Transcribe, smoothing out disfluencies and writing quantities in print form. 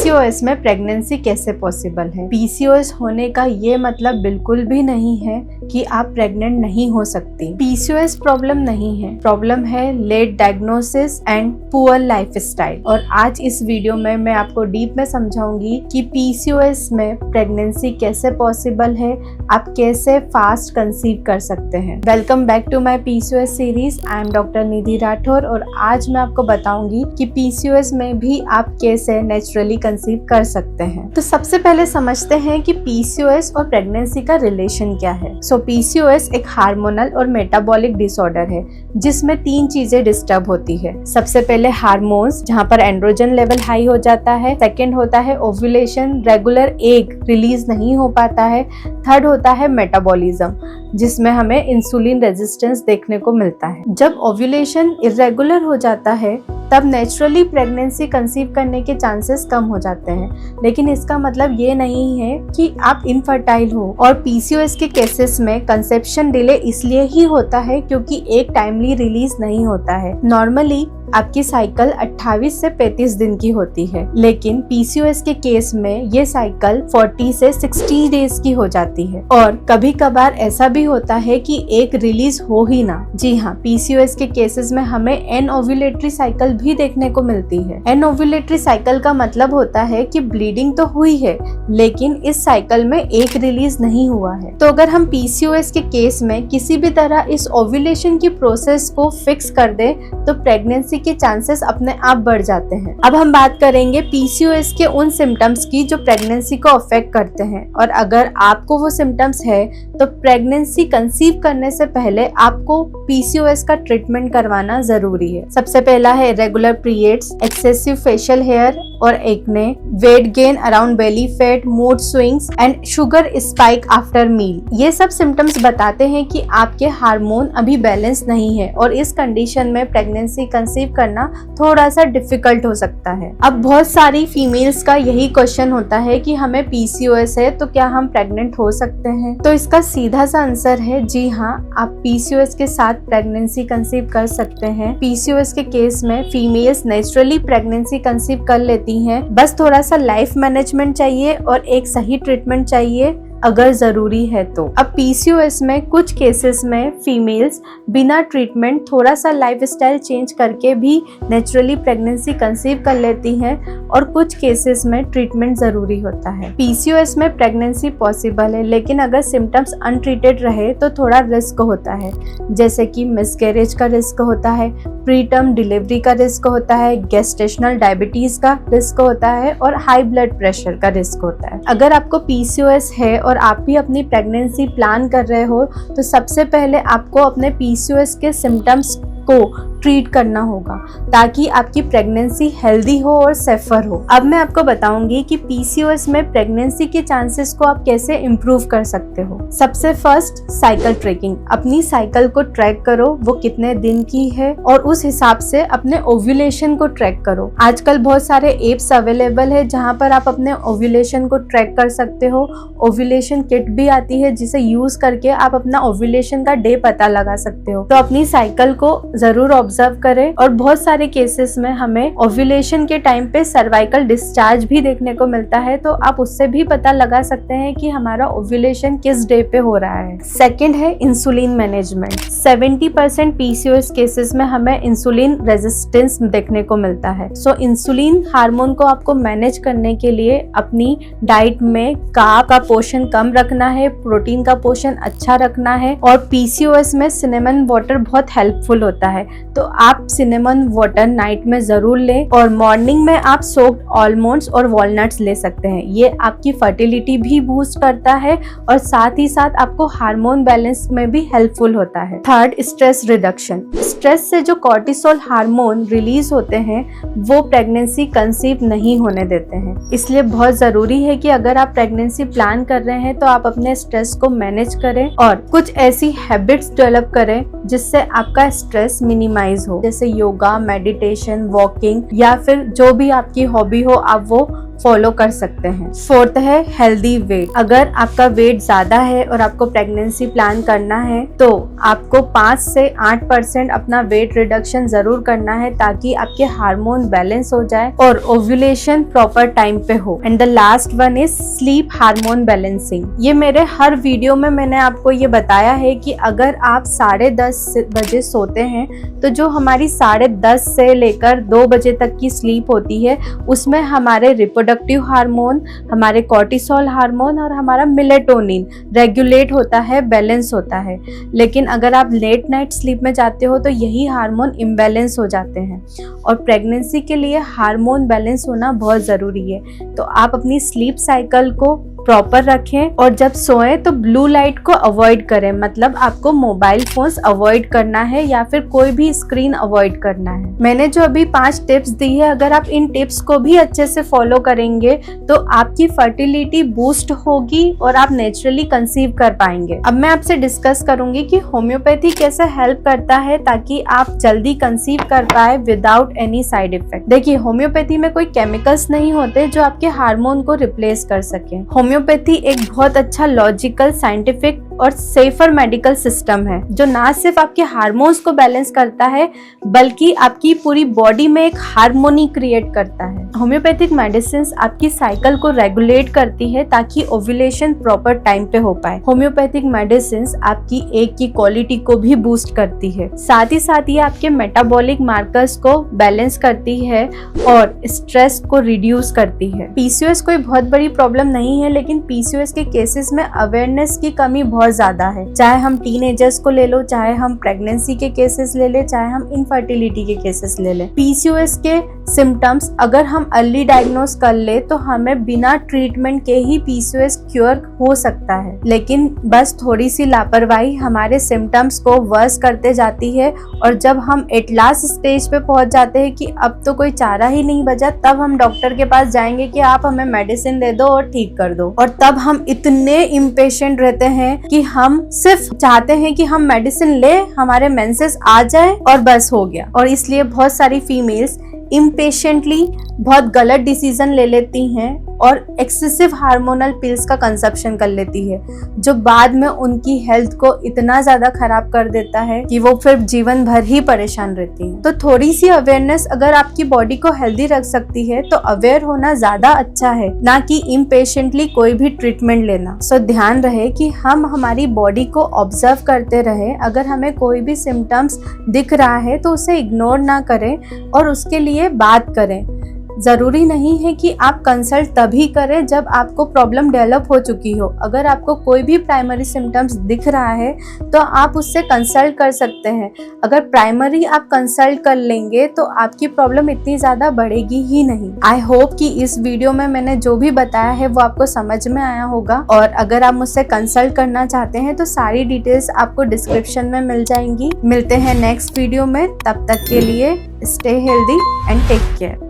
PCOS में pregnancy कैसे possible है? पीसीओएस होने का ये मतलब बिल्कुल भी नहीं है कि आप प्रेग्नेंट नहीं हो सकती। पीसीओएस प्रॉब्लम नहीं है, प्रॉब्लम है late diagnosis and poor lifestyle. और आज इस वीडियो में मैं आपको डीप में समझाऊंगी कि पीसीओएस में प्रेगनेंसी कैसे पॉसिबल है, आप कैसे फास्ट कंसीव कर सकते हैं। Welcome back to my PCOS series. I am doctor Nidhi Rathore और आज मैं आपको बताऊंगी कि पीसीओएस में भी आप कैसे नेचुरली कंसीव कर सकते हैं। तो सबसे पहले समझते हैं कि पीसीओएस और प्रेगनेंसी का रिलेशन क्या है। पीसीओएस एक हार्मोनल और मेटाबॉलिक डिसऑर्डर है जिसमें 3 चीजें डिस्टर्ब होती है। सबसे पहले हार्मोन्स, जहाँ पर एंड्रोजन लेवल हाई हो जाता है। सेकंड होता है ओव्यूलेशन, रेगुलर एग रिलीज नहीं हो पाता है। थर्ड होता है मेटाबॉलिज्म, जिसमें हमें इंसुलिन रेजिस्टेंस देखने को मिलता है। जब ओव्यूलेशन इरेगुलर हो जाता है तब नेचुरली प्रेगनेंसी कंसीव करने के चांसेस कम हो जाते हैं, लेकिन इसका मतलब ये नहीं है कि आप इनफर्टाइल हो। और पीसीओएस के केसेस में कंसेप्शन डिले इसलिए ही होता है क्योंकि एक टाइमली रिलीज नहीं होता है। नॉर्मली आपकी साइकिल 28 से 35 दिन की होती है, लेकिन पीसीओएस के केस में ये साइकिल 40 से 60 डेज की हो जाती है। और कभी कभार ऐसा भी होता है कि एक रिलीज हो ही ना। जी हाँ, पीसीओएस के केसेस में हमें एन ओव्यूलेटरी साइकिल भी देखने को मिलती है। एन ओव्यूलेटरी साइकिल का मतलब होता है कि ब्लीडिंग तो हुई है लेकिन इस साइकिल में एक रिलीज नहीं हुआ है। तो अगर हम पीसीओएस के केस में किसी भी तरह इस ओव्यूलेशन की प्रोसेस को फिक्स कर दे तो प्रेगनेंसी के चांसेस अपने आप बढ़ जाते हैं। अब हम बात करेंगे पीसीओएस के उन सिम्टम्स की जो प्रेगनेंसी को अफेक्ट करते हैं। और अगर आपको वो सिम्टम्स है तो प्रेगनेंसी कंसीव करने से पहले आपको पीसीओएस का ट्रीटमेंट करवाना जरूरी है। सबसे पहला है regular periods, excessive facial hair और acne, weight gain around belly fat, mood swings and sugar spike after meal. ये सब सिम्टम्स बताते हैं कि आपके हार्मोन अभी बैलेंस नहीं है और इस कंडीशन में प्रेगनेंसी कंसीव करना थोड़ा सा डिफिकल्ट हो सकता है। अब बहुत सारी फीमेल्स का यही क्वेश्चन होता है कि हमें पीसीओएस है तो क्या हम प्रेग्नेंट हो सकते हैं? तो इसका सीधा सा आंसर है जी हाँ, आप पीसीओएस के साथ प्रेगनेंसी कंसीव कर सकते हैं। पीसीओएस के केस में फीमेल्स नेचुरली प्रेगनेंसी कंसीव कर लेती हैं, बस थोड़ा सा लाइफ मैनेजमेंट चाहिए और एक सही ट्रीटमेंट चाहिए अगर जरूरी है तो। अब पीसीओएस में कुछ केसेस में फीमेल्स बिना ट्रीटमेंट थोड़ा सा लाइफस्टाइल चेंज करके भी नेचुरली प्रेगनेंसी कंसीव कर लेती हैं और कुछ केसेस में ट्रीटमेंट जरूरी होता है। पीसीओएस में प्रेगनेंसी पॉसिबल है, लेकिन अगर सिम्टम्स अनट्रीटेड रहे तो थोड़ा रिस्क होता है, जैसे कि मिसकैरेज का रिस्क होता है, प्री टर्म डिलीवरी का रिस्क होता है, गेस्टेशनल डायबिटीज का रिस्क होता है और हाई ब्लड प्रेशर का रिस्क होता है। अगर आपको पीसीओएस है और आप भी अपनी प्रेगनेंसी प्लान कर रहे हो तो सबसे पहले आपको अपने पीसीओएस के सिम्टम्स को ट्रीट करना होगा ताकि आपकी प्रेगनेंसी हेल्दी हो और सेफर हो। अब मैं आपको बताऊंगी कि पीसीओएस में प्रेगनेंसी के चांसेस को आप कैसे इम्प्रूव कर सकते हो। सबसे फर्स्ट, साइकिल ट्रैकिंग। अपनी साइकिल को ट्रैक करो, वो कितने दिन की है और उस हिसाब से अपने ओव्यूलेशन को ट्रैक करो। आजकल बहुत सारे एप्स अवेलेबल है जहाँ पर आप अपने ओव्यूलेशन को ट्रैक कर सकते हो। ओव्यूलेशन किट भी आती है जिसे यूज करके आप अपना ओव्यूलेशन का डे पता लगा सकते हो। तो अपनी साइकिल को जरूर ऑब्जर्व करें। और बहुत सारे केसेस में हमें ओव्यूलेशन के टाइम पे सर्वाइकल डिस्चार्ज भी देखने को मिलता है, तो आप उससे भी पता लगा सकते हैं कि हमारा ओव्यूलेशन किस डे पे हो रहा है। सेकंड है इंसुलिन मैनेजमेंट। 70% पीसीओएस केसेस में हमें इंसुलिन रेजिस्टेंस देखने को मिलता है। इंसुलिन हार्मोन को आपको मैनेज करने के लिए अपनी डाइट में कार्ब का पोर्शन कम रखना है, प्रोटीन का पोर्शन अच्छा रखना है। और पीसीओएस में सिनेमन वाटर बहुत हेल्पफुल होता है, तो आप सिनेमन वाटर नाइट में जरूर लें और मॉर्निंग में आप सोक्ड आलमंड्स और वॉलनट्स ले सकते हैं। ये आपकी फर्टिलिटी भी बूस्ट करता है और साथ ही साथ आपको हार्मोन बैलेंस में भी हेल्पफुल होता है। Third, stress reduction. स्ट्रेस से जो कॉर्टिसोल हार्मोन रिलीज होते हैं वो प्रेगनेंसी कंसीव नहीं होने देते हैं, इसलिए बहुत जरूरी है कि अगर आप प्रेगनेंसी प्लान कर रहे हैं तो आप अपने स्ट्रेस को मैनेज करें और कुछ ऐसी हैबिट्स डेवलप करें जिससे आपका स्ट्रेस मिनिमाइज हो, जैसे योगा, मेडिटेशन, वॉकिंग या फिर जो भी आपकी हॉबी हो आप वो फॉलो कर सकते हैं। फोर्थ है हेल्दी वेट। अगर आपका वेट ज्यादा है और आपको प्रेगनेंसी प्लान करना है तो आपको 5 से 8% अपना वेट रिडक्शन जरूर करना है, ताकि आपके हार्मोन बैलेंस हो जाए और ओव्यूलेशन प्रॉपर टाइम पे हो। And the last one is sleep hormone balancing. ये मेरे हर वीडियो में मैंने आपको ये बताया है कि अगर आप 10:30 बजे सोते हैं तो जो हमारी 10:30 से लेकर 2 बजे तक की स्लीप होती है उसमें हमारे रिप्रोडक्टिव हार्मोन, हमारे कॉर्टिसोल हार्मोन और हमारा मेलेटोनिन रेगुलेट होता है, बैलेंस होता है। लेकिन अगर आप लेट नाइट स्लीप में जाते हो तो यही हार्मोन इम्बैलेंस हो जाते हैं, और प्रेगनेंसी के लिए हार्मोन बैलेंस होना बहुत ज़रूरी है। तो आप अपनी स्लीप साइकिल को प्रॉपर रखें और जब सोएं तो ब्लू लाइट को अवॉइड करें, मतलब आपको मोबाइल फोन्स अवॉइड करना है या फिर कोई भी स्क्रीन अवॉइड करना है। मैंने जो अभी 5 टिप्स दी है, अगर आप इन टिप्स को भी अच्छे से फॉलो करेंगे तो आपकी फर्टिलिटी बूस्ट होगी और आप नेचुरली कंसीव कर पाएंगे। अब मैं आपसे डिस्कस करूंगी कि होम्योपैथी कैसे हेल्प करता है ताकि आप जल्दी कंसीव कर पाए विदाउट एनी साइड इफेक्ट। देखिए, होम्योपैथी में कोई केमिकल्स नहीं होते जो आपके हार्मोन को रिप्लेस कर सके। होम्योपैथी एक बहुत अच्छा लॉजिकल, साइंटिफिक और सेफर मेडिकल सिस्टम है जो ना सिर्फ आपके हार्मोन्स को बैलेंस करता है बल्कि आपकी पूरी बॉडी में एक हार्मोनी क्रिएट करता है। होम्योपैथिक मेडिसिन आपकी साइकिल को रेगुलेट करती है ताकि ओव्यूलेशन प्रॉपर टाइम पे हो पाए। होम्योपैथिक मेडिसिन आपकी एग की क्वालिटी को भी बूस्ट करती है, साथ ही ये आपके मेटाबॉलिक मार्कर्स को बैलेंस करती है और स्ट्रेस को रिड्यूस करती है। पीसीओएस कोई बहुत बड़ी प्रॉब्लम नहीं है, लेकिन पीसीओएस के केसेस में अवेयरनेस की कमी बहुत ज्यादा है। चाहे हम टीनेजर्स को ले लो, चाहे हम प्रेगनेंसी के केसेस ले ले, चाहे हम इनफर्टिलिटी के केसेस ले ले। पीसीओएस के सिम्टम्स अगर हम अर्ली डायग्नोस कर ले तो हमें बिना ट्रीटमेंट के ही पीसीओएस क्योर हो सकता है, लेकिन बस थोड़ी सी लापरवाही हमारे सिम्टम्स को वर्स करते जाती है, और जब हम एट लास्ट स्टेज पे पहुंच जाते हैं कि अब तो कोई चारा ही नहीं बचा, तब हम डॉक्टर के पास जाएंगे कि आप हमें मेडिसिन दे दो और ठीक कर दो। और तब हम इतने इम्पेशेंट रहते हैं कि हम सिर्फ चाहते हैं कि हम मेडिसिन ले, हमारे मेंसेस आ जाए और बस हो गया। और इसलिए बहुत सारी फीमेल्स इम्पेशेंटली बहुत गलत डिसीजन ले लेती हैं और एक्सेसिव हार्मोनल पिल्स का कंजप्शन कर लेती है, जो बाद में उनकी हेल्थ को इतना ज्यादा खराब कर देता है कि वो फिर जीवन भर ही परेशान रहती हैं। तो थोड़ी सी अवेयरनेस अगर आपकी बॉडी को हेल्दी रख सकती है तो अवेयर होना ज्यादा अच्छा है, ना कि इम्पेशेंटली कोई भी ट्रीटमेंट लेना। सो ध्यान रहे कि हम हमारी बॉडी को ऑब्जर्व करते रहे। अगर हमें कोई भी सिम्टम्स दिख रहा है तो उसे इग्नोर ना करें और उसके लिए बात करें। जरूरी नहीं है कि आप कंसल्ट तभी करें जब आपको प्रॉब्लम डेवलप हो चुकी हो। अगर आपको कोई भी प्राइमरी सिम्टम्स दिख रहा है तो आप उससे कंसल्ट कर सकते हैं। अगर प्राइमरी आप कंसल्ट कर लेंगे तो आपकी प्रॉब्लम इतनी ज्यादा बढ़ेगी ही नहीं। आई होप कि इस वीडियो में मैंने जो भी बताया है वो आपको समझ में आया होगा, और अगर आप मुझसे कंसल्ट करना चाहते हैं तो सारी डिटेल्स आपको डिस्क्रिप्शन में मिल जाएंगी। मिलते हैं नेक्स्ट वीडियो में, तब तक के लिए stay healthy and take care.